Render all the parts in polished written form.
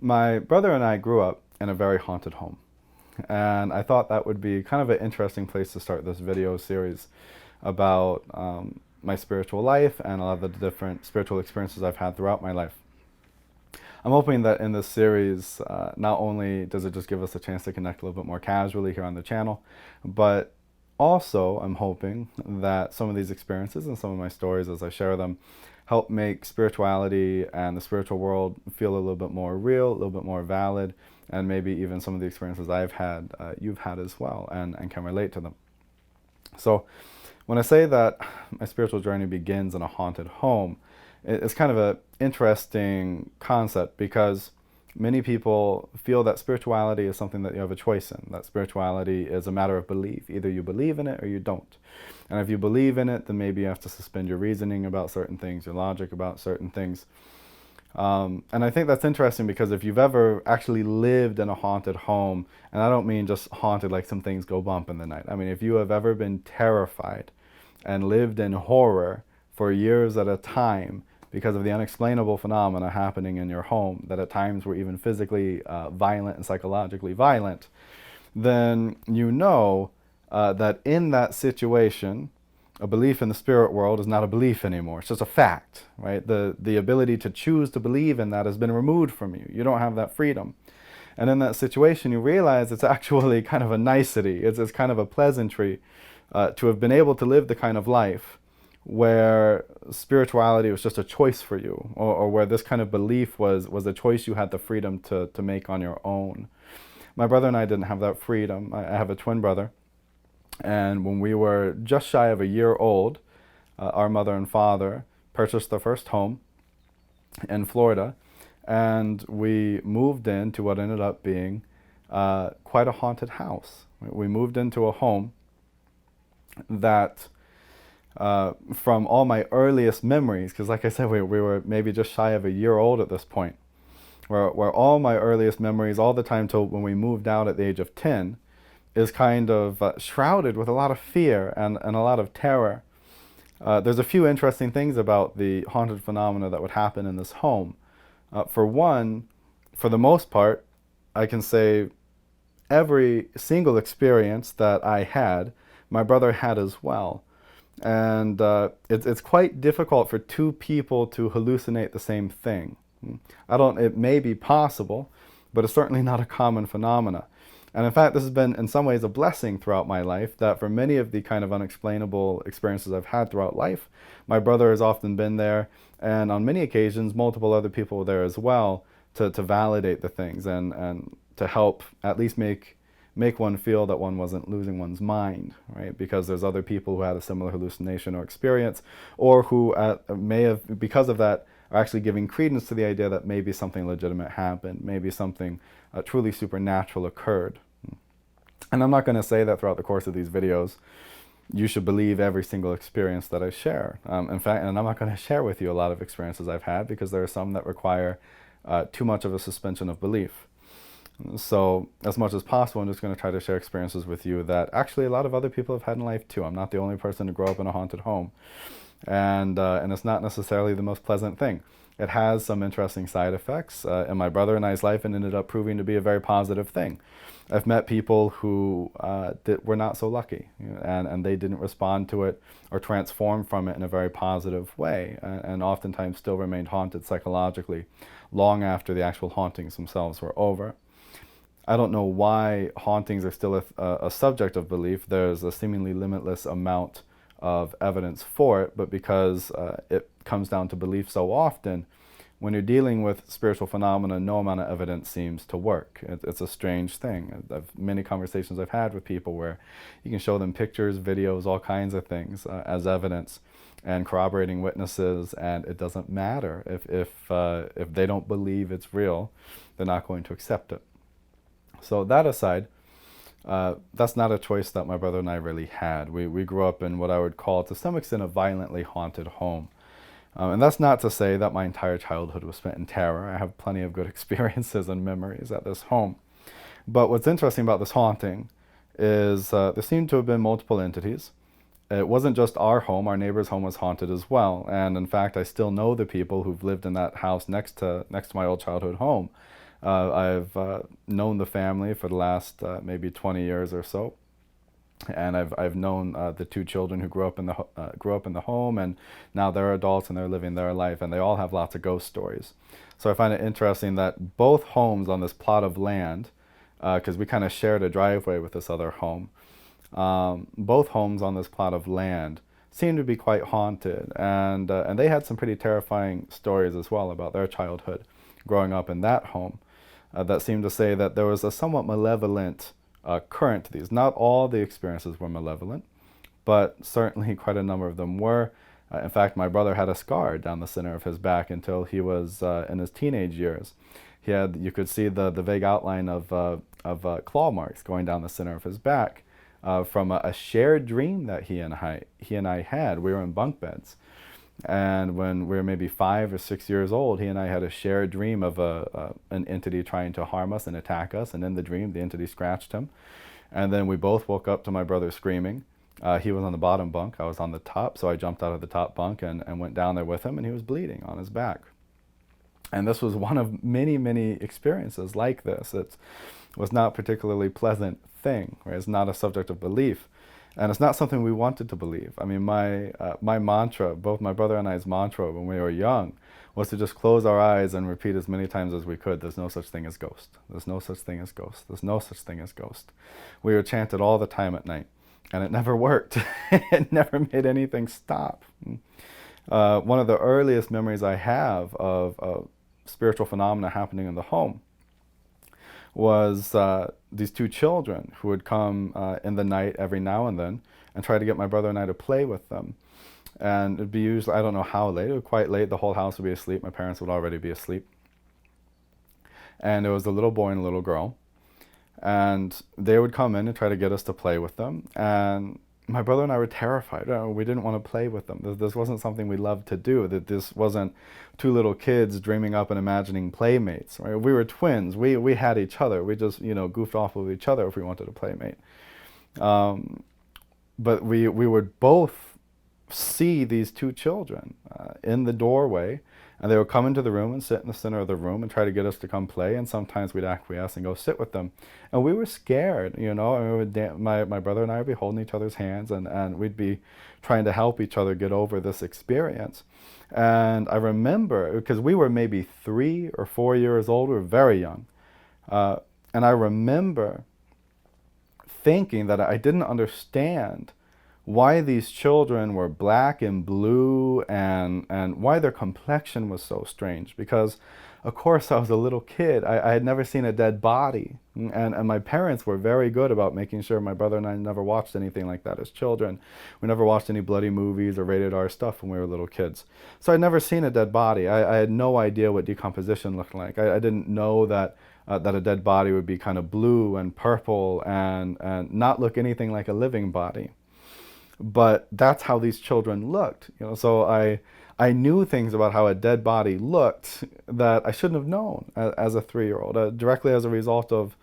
My brother and I grew up in a very haunted home, and I thought that would be kind of an interesting place to start this video series about my spiritual life and a lot of the different spiritual experiences I've had throughout my life. I'm hoping that in this series, not only does it just give us a chance to connect a little bit more casually here on the channel, but also I'm hoping that some of these experiences and some of my stories as I share them help make spirituality and the spiritual world feel a little bit more real, a little bit more valid, and maybe even some of the experiences I've had, you've had as well, and can relate to them. So when I say that my spiritual journey begins in a haunted home, it's kind of an interesting concept because many people feel that spirituality is something that you have a choice in, that spirituality is a matter of belief. Either you believe in it or you don't. And if you believe in it, then maybe you have to suspend your reasoning about certain things, your logic about certain things. And I think that's interesting because if you've ever actually lived in a haunted home, and I don't mean just haunted like some things go bump in the night. I mean, if you have ever been terrified and lived in horror for years at a time because of the unexplainable phenomena happening in your home that at times were even physically violent and psychologically violent, then you know that in that situation, a belief in the spirit world is not a belief anymore. It's just a fact, right? The ability to choose to believe in that has been removed from you. You don't have that freedom. And in that situation, you realize it's actually kind of a nicety. It's kind of a pleasantry to have been able to live the kind of life where spirituality was just a choice for you, or where this kind of belief was a choice you had the freedom to make on your own. My brother and I didn't have that freedom. I have a twin brother. And when we were just shy of a year old, our mother and father purchased their first home in Florida, and we moved into what ended up being quite a haunted house. We moved into a home that, from all my earliest memories, because like I said, we were maybe just shy of a year old at this point, where all my earliest memories, all the time till when we moved out at the age of 10, is kind of shrouded with a lot of fear and a lot of terror. There's a few interesting things about the haunted phenomena that would happen in this home. For one, for the most part, I can say every single experience that I had, my brother had as well. And it's quite difficult for two people to hallucinate the same thing. It may be possible, but it's certainly not a common phenomena. And in fact, this has been in some ways a blessing throughout my life, that for many of the kind of unexplainable experiences I've had throughout life, my brother has often been there, and on many occasions, multiple other people were there as well to validate the things and to help at least make one feel that one wasn't losing one's mind, right? Because there's other people who had a similar hallucination or experience, or who may have, because of that, are actually giving credence to the idea that maybe something legitimate happened, maybe something truly supernatural occurred. And I'm not going to say that throughout the course of these videos you should believe every single experience that I share. In fact, and I'm not going to share with you a lot of experiences I've had, because there are some that require too much of a suspension of belief. So as much as possible, I'm just going to try to share experiences with you that actually a lot of other people have had in life too. I'm not the only person to grow up in a haunted home. And it's not necessarily the most pleasant thing. It has some interesting side effects. In my brother and I's life, it ended up proving to be a very positive thing. I've met people who were not so lucky, and they didn't respond to it or transform from it in a very positive way, and oftentimes still remained haunted psychologically long after the actual hauntings themselves were over. I don't know why hauntings are still a subject of belief. There's a seemingly limitless amount of evidence for it, but because it comes down to belief so often, when you're dealing with spiritual phenomena, no amount of evidence seems to work. It's a strange thing. Many conversations I've had with people where you can show them pictures, videos, all kinds of things as evidence and corroborating witnesses, and it doesn't matter. If they don't believe it's real, they're not going to accept it. So that aside, that's not a choice that my brother and I really had. We grew up in what I would call, to some extent, a violently haunted home. And that's not to say that my entire childhood was spent in terror. I have plenty of good experiences and memories at this home. But what's interesting about this haunting is there seemed to have been multiple entities. It wasn't just our home. Our neighbor's home was haunted as well. And in fact, I still know the people who've lived in that house next to my old childhood home. I've known the family for the last maybe 20 years or so, and I've known the two children who grew up in the home, and now they're adults and they're living their life, and they all have lots of ghost stories. So I find it interesting that both homes on this plot of land, because we kind of shared a driveway with this other home, both homes on this plot of land seemed to be quite haunted, and they had some pretty terrifying stories as well about their childhood growing up in that home, that seemed to say that there was a somewhat malevolent current to these. Not all the experiences were malevolent, but certainly quite a number of them were. In fact, my brother had a scar down the center of his back until he was in his teenage years. You could see the vague outline of claw marks going down the center of his back from a shared dream that he and I had. We were in bunk beds, and when we were maybe 5 or 6 years old, he and I had a shared dream of an entity trying to harm us and attack us. And in the dream, the entity scratched him, and then we both woke up to my brother screaming. He was on the bottom bunk, I was on the top, so I jumped out of the top bunk and went down there with him, and he was bleeding on his back. And this was one of many, many experiences like this. It was not a particularly pleasant thing, right? It's not a subject of belief, and it's not something we wanted to believe. I mean, my mantra, both my brother and I's mantra when we were young, was to just close our eyes and repeat as many times as we could, there's no such thing as ghost. There's no such thing as ghost. There's no such thing as ghost. We were chanted all the time at night. And it never worked. It never made anything stop. One of the earliest memories I have of spiritual phenomena happening in the home was these two children who would come in the night every now and then and try to get my brother and I to play with them. And it'd be usually, I don't know how late, it was quite late, the whole house would be asleep, my parents would already be asleep. And it was a little boy and a little girl. And they would come in and try to get us to play with them. And my brother and I were terrified. We didn't want to play with them. This wasn't something we loved to do. That this wasn't two little kids dreaming up and imagining playmates. Right? We were twins. We had each other. We just goofed off with each other if we wanted a playmate. But we would both see these two children in the doorway. And they would come into the room and sit in the center of the room and try to get us to come play. And sometimes we'd acquiesce and go sit with them. And we were scared, And we would my brother and I would be holding each other's hands, and we'd be trying to help each other get over this experience. And I remember, because we were maybe 3 or 4 years old, we were very young. And I remember thinking that I didn't understand why these children were black and blue, and why their complexion was so strange. Because, of course, I was a little kid. I had never seen a dead body. And my parents were very good about making sure my brother and I never watched anything like that as children. We never watched any bloody movies or rated R stuff when we were little kids. So I'd never seen a dead body. I had no idea what decomposition looked like. I didn't know that a dead body would be kind of blue and purple and not look anything like a living body. But that's how these children looked, So I knew things about how a dead body looked that I shouldn't have known as a 3-year-old, directly as a result of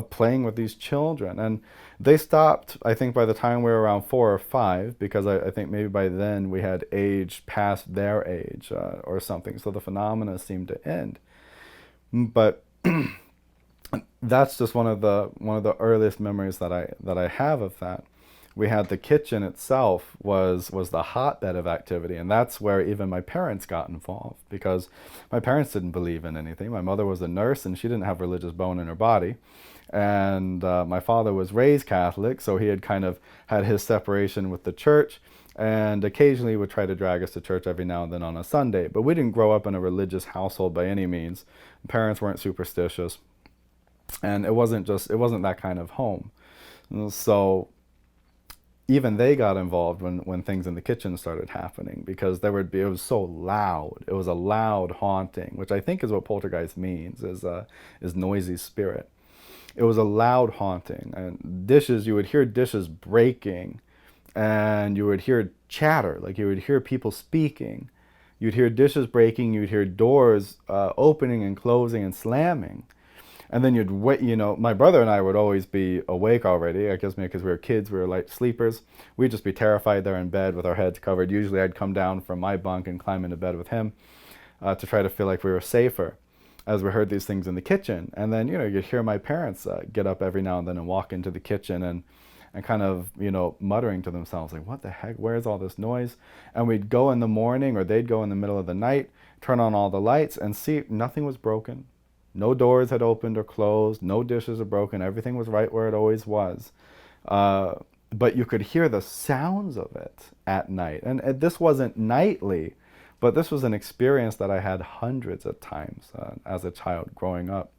playing with these children. And they stopped, I think, by the time we were around 4 or 5, because I think maybe by then we had aged past their age or something. So the phenomena seemed to end. But that's just one of the earliest memories that I have of that. We had the kitchen itself was the hotbed of activity, and that's where even my parents got involved, because my parents didn't believe in anything. My mother was a nurse, and she didn't have religious bone in her body, and my father was raised Catholic, so he had kind of had his separation with the church, and occasionally would try to drag us to church every now and then on a Sunday. But we didn't grow up in a religious household by any means. Parents weren't superstitious, and it wasn't that kind of home. So even they got involved when things in the kitchen started happening, because it was so loud. It was a loud haunting, which I think is what poltergeist means, is noisy spirit. It was a loud haunting, and you would hear dishes breaking, and you would hear chatter, like you would hear people speaking. You'd hear dishes breaking, you'd hear doors opening and closing and slamming. And then you'd wait, my brother and I would always be awake already. I guess maybe because we were kids, we were light sleepers. We'd just be terrified there in bed with our heads covered. Usually I'd come down from my bunk and climb into bed with him to try to feel like we were safer. as we heard these things in the kitchen. And then, you'd hear my parents get up every now and then and walk into the kitchen and kind of, muttering to themselves, like, what the heck, where's all this noise? And we'd go in the morning, or they'd go in the middle of the night, turn on all the lights and see nothing was broken. No doors had opened or closed, no dishes were broken, everything was right where it always was. But you could hear the sounds of it at night. And this wasn't nightly, but this was an experience that I had hundreds of times as a child growing up.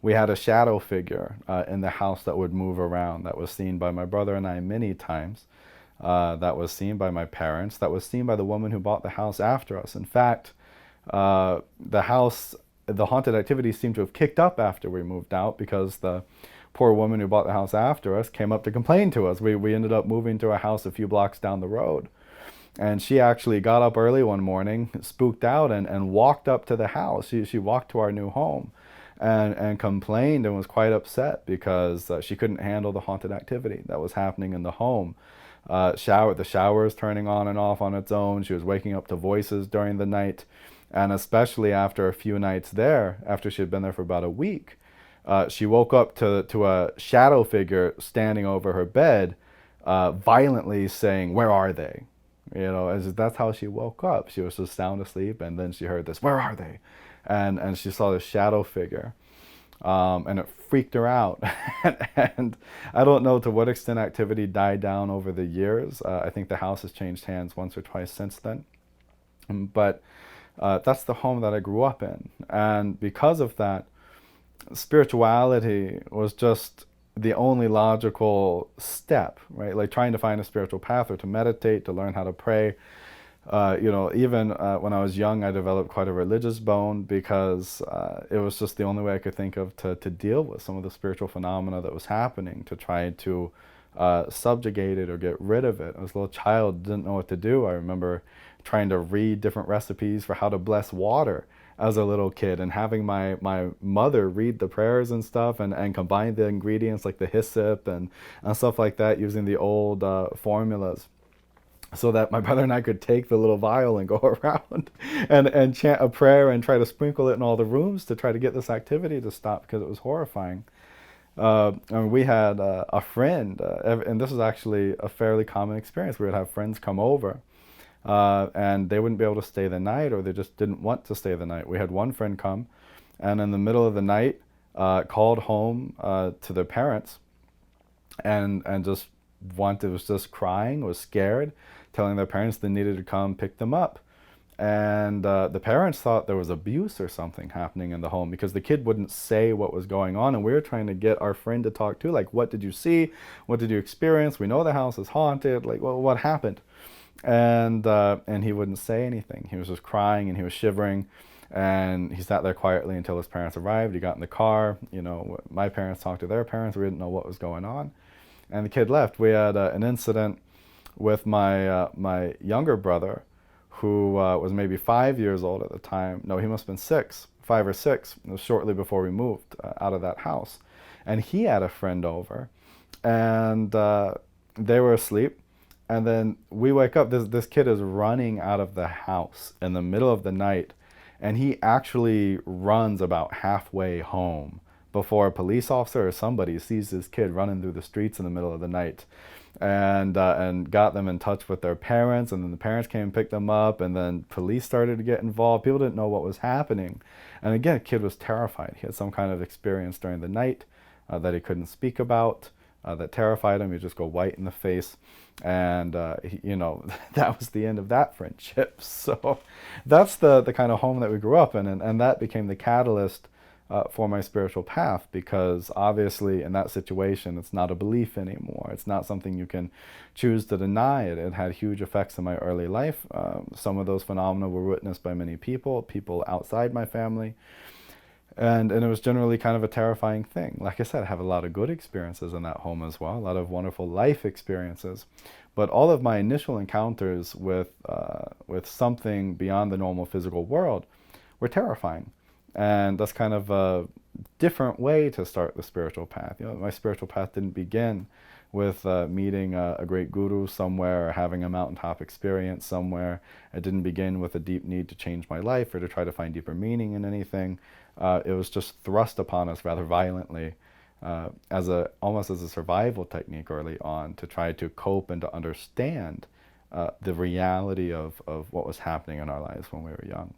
We had a shadow figure in the house that would move around, that was seen by my brother and I many times, that was seen by my parents, that was seen by the woman who bought the house after us. In fact, the haunted activity seemed to have kicked up after we moved out, because the poor woman who bought the house after us came up to complain to us. We ended up moving to a house a few blocks down the road. And she actually got up early one morning, spooked out, and walked up to the house. She walked to our new home and complained and was quite upset because she couldn't handle the haunted activity that was happening in the home. The shower was turning on and off on its own. She was waking up to voices during the night. And especially after a few nights there, after she had been there for about a week, she woke up to a shadow figure standing over her bed, violently saying, "Where are they?" That's how she woke up. She was just sound asleep, and then she heard this, "Where are they?" And she saw this shadow figure, and it freaked her out. And I don't know to what extent activity died down over the years. I think the house has changed hands once or twice since then. But that's the home that I grew up in. And because of that, spirituality was just the only logical step, right? Like trying to find a spiritual path, or to meditate, to learn how to pray. Even when I was young, I developed quite a religious bone, because it was just the only way I could think of to deal with some of the spiritual phenomena that was happening, to try to subjugate it or get rid of it. I was a little child, didn't know what to do. I remember trying to read different recipes for how to bless water as a little kid, and having my mother read the prayers and stuff, and combine the ingredients like the hyssop and stuff like that, using the old formulas, so that my brother and I could take the little vial and go around and chant a prayer and try to sprinkle it in all the rooms to try to get this activity to stop, because it was horrifying. And we had a friend, and this was actually a fairly common experience. We would have friends come over, and they wouldn't be able to stay the night, or they just didn't want to stay the night. We had one friend come, and in the middle of the night, called home to their parents, and just was just crying, was scared, telling their parents they needed to come pick them up. And the parents thought there was abuse or something happening in the home, because the kid wouldn't say what was going on, and we were trying to get our friend to talk to, like, what did you see? What did you experience? We know the house is haunted. Like, well, what happened? And he wouldn't say anything. He was just crying, and he was shivering, and he sat there quietly until his parents arrived. He got in the car. My parents talked to their parents. We didn't know what was going on, and the kid left. We had an incident with my younger brother, who was maybe 5 years old at the time. No, he must have been 5 or 6. It was shortly before we moved out of that house. And he had a friend over, and they were asleep. And then we wake up, this kid is running out of the house in the middle of the night, and he actually runs about halfway home before a police officer or somebody sees this kid running through the streets in the middle of the night. And got them in touch with their parents, and then the parents came and picked them up, and then police started to get involved. People didn't know what was happening. And again, the kid was terrified. He had some kind of experience during the night that he couldn't speak about, that terrified him. He'd just go white in the face. And, that was the end of that friendship. So that's the kind of home that we grew up in, and that became the catalyst for my spiritual path, because obviously in that situation it's not a belief anymore. It's not something you can choose to deny. It had huge effects in my early life. Some of those phenomena were witnessed by many people outside my family, and it was generally kind of a terrifying thing. Like I said, I have a lot of good experiences in that home as well, a lot of wonderful life experiences, but all of my initial encounters with something beyond the normal physical world were terrifying. And that's kind of a different way to start the spiritual path. My spiritual path didn't begin with meeting a great guru somewhere or having a mountaintop experience somewhere. It didn't begin with a deep need to change my life or to try to find deeper meaning in anything. It was just thrust upon us rather violently almost as a survival technique early on, to try to cope and to understand the reality of what was happening in our lives when we were young.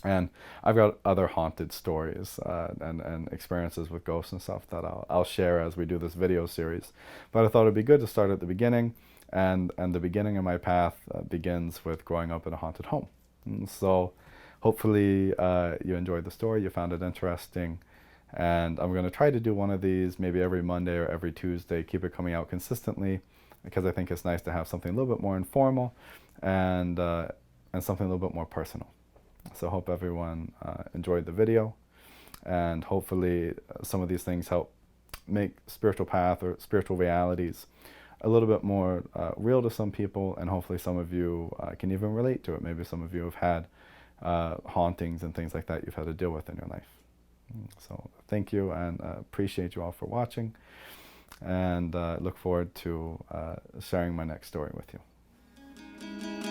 And I've got other haunted stories and experiences with ghosts and stuff that I'll share as we do this video series. But I thought it'd be good to start at the beginning, and the beginning of my path begins with growing up in a haunted home. And so hopefully you enjoyed the story, you found it interesting, and I'm going to try to do one of these maybe every Monday or every Tuesday, keep it coming out consistently, because I think it's nice to have something a little bit more informal and something a little bit more personal. So I hope everyone enjoyed the video, and hopefully some of these things help make spiritual path or spiritual realities a little bit more real to some people, and hopefully some of you can even relate to it. Maybe some of you have had hauntings and things like that you've had to deal with in your life. So thank you, and appreciate you all for watching, and look forward to sharing my next story with you.